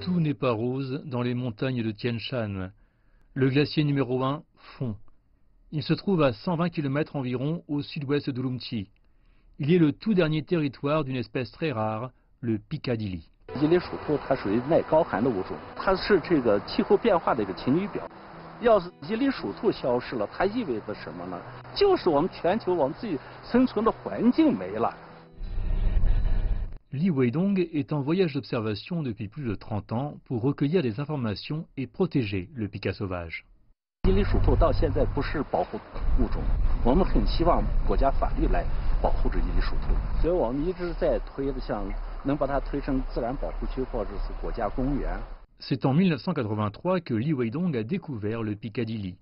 Tout n'est pas rose dans les montagnes de Tian Shan. Le glacier numéro 1 fond. Il se trouve à 120 km environ au sud-ouest d'Urumqi. Il est le tout dernier territoire d'une espèce très rare, le Picadilly. 伊犁鼠兔它属于耐高寒的物种，它是这个气候变化的一个晴雨表。要是伊犁鼠兔消失了，它意味着什么呢？就是我们全球我们自己生存的环境没了。 Li Weidong est en voyage d'observation depuis plus de 30 ans pour recueillir des informations et protéger le pika sauvage. 伊犁鼠兔到现在不是保护物种，我们很希望国家法律来保护这伊犁鼠兔，所以我们一直在推的，像能把它推成自然保护区或者是国家公园。 C'est en 1983 que Li Weidong a découvert le Picadilly.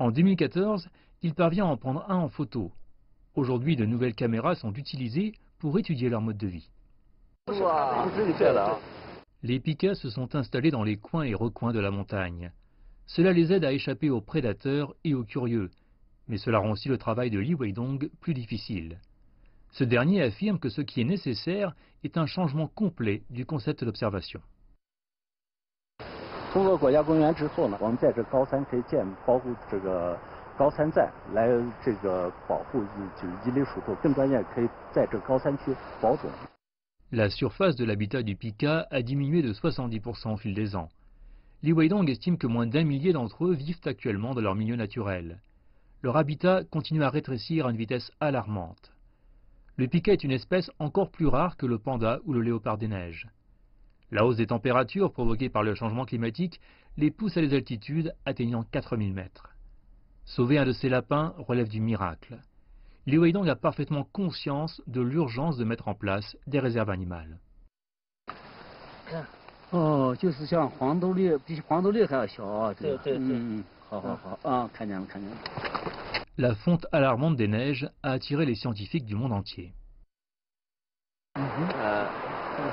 En 2014, il parvient à en prendre un en photo. Aujourd'hui, de nouvelles caméras sont utilisées pour étudier leur mode de vie. Les pikas se sont installés dans les coins et recoins de la montagne. Cela les aide à échapper aux prédateurs et aux curieux, mais cela rend aussi le travail de Li Weidong plus difficile. Ce dernier affirme que ce qui est nécessaire est un changement complet du concept d'observation. 通过国家公园之后呢，我们在这高山可以保护这个高山站，来这个保护就是伊犁鼠兔，更关键可以在这高山区保种。 La surface de l'habitat du pika a diminué de 70% au fil des ans. Li Weidong estime que moins d'1 millier d'entre eux vivent actuellement dans leur milieu naturel. Leur habitat continue à rétrécir à une vitesse alarmante. Le pika est une espèce encore plus rare que le panda ou le léopard des neiges. La hausse des températures provoquée par le changement climatique les pousse à des altitudes atteignant 4000 mètres. Sauver un de ces lapins relève du miracle. Li Weidong a parfaitement conscience de l'urgence de mettre en place des réserves animales. 哦，就是像黄豆粒，比黄豆粒还要小啊！对，好，啊，看见了。 La fonte alarmante des neiges a attiré les scientifiques du monde entier.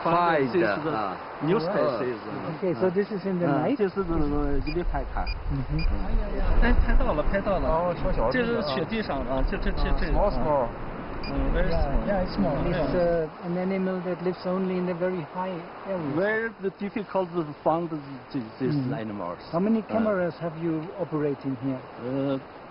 Find new species. Okay, so this is in the night. 这是伊犁派卡。拍到了。哦，小这是雪地上啊，这。 Small. Very small. Yeah, it's small. It's an animal that lives only in the very high areas. Very difficult to find these animals. How many cameras have you operating here?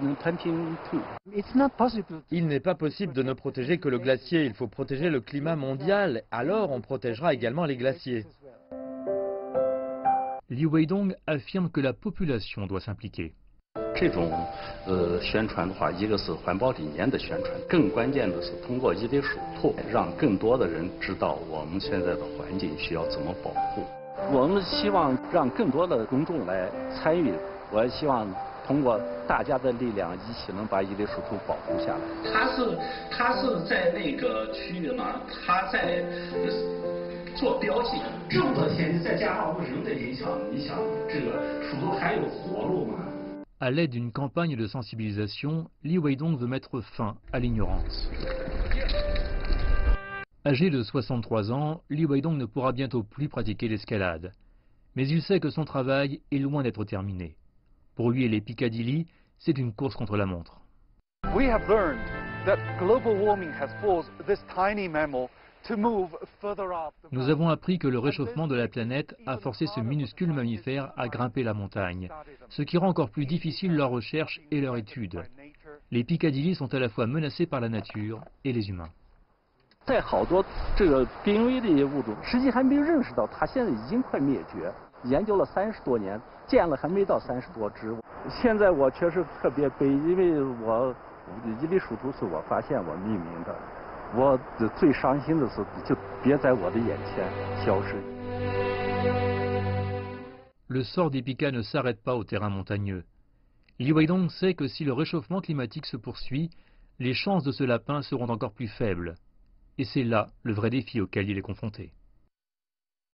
22. It's not possible. Il n'est pas possible de ne protéger que le glacier, il faut protéger le climat mondial, alors on protégera également les glaciers. Li Weidong affirme que la population doit s'impliquer. 这种宣传的话，一个是环保理念的宣传，更关键的是通过伊犁鼠兔，让更多的人知道我们现在的环境需要怎么保护。我们希望让更多的公众来参与，我希望通过大家的力量，一起能把伊犁鼠兔保护下来。他是在那个区域嘛，他在做标记，这么多天气，再加上我们人的影响，你想这个鼠兔还有活路吗？ À l'aide d'une campagne de sensibilisation, Li Weidong veut mettre fin à l'ignorance. Âgé de 63 ans, Li Weidong ne pourra bientôt plus pratiquer l'escalade. Mais il sait que son travail est loin d'être terminé. Pour lui et les Picadilly, c'est une course contre la montre. We have learned that global warming has forced this tiny mammal to move further up. Nous avons appris que le réchauffement de la planète a forcé ce minuscule mammifère à grimper la montagne, ce qui rend encore plus difficile leur recherche et leur étude. Les Picadilly sont à la fois menacés par la nature et les humains. 在好多这个濒危的一些物种，实际还没有认识到它现在已经快灭绝。研究了30多年，见了还没到30多只。现在我确实特别悲，因为伊犁鼠兔是我发现我命名的。 我最伤心的是，就别在我的眼前消失。 Le sort des pikas ne s'arrête pas au terrain montagneux. Li Weidong sait que si le réchauffement climatique se poursuit, les chances de ce lapin seront encore plus faibles. Et c'est là le vrai défi auquel il est confronté.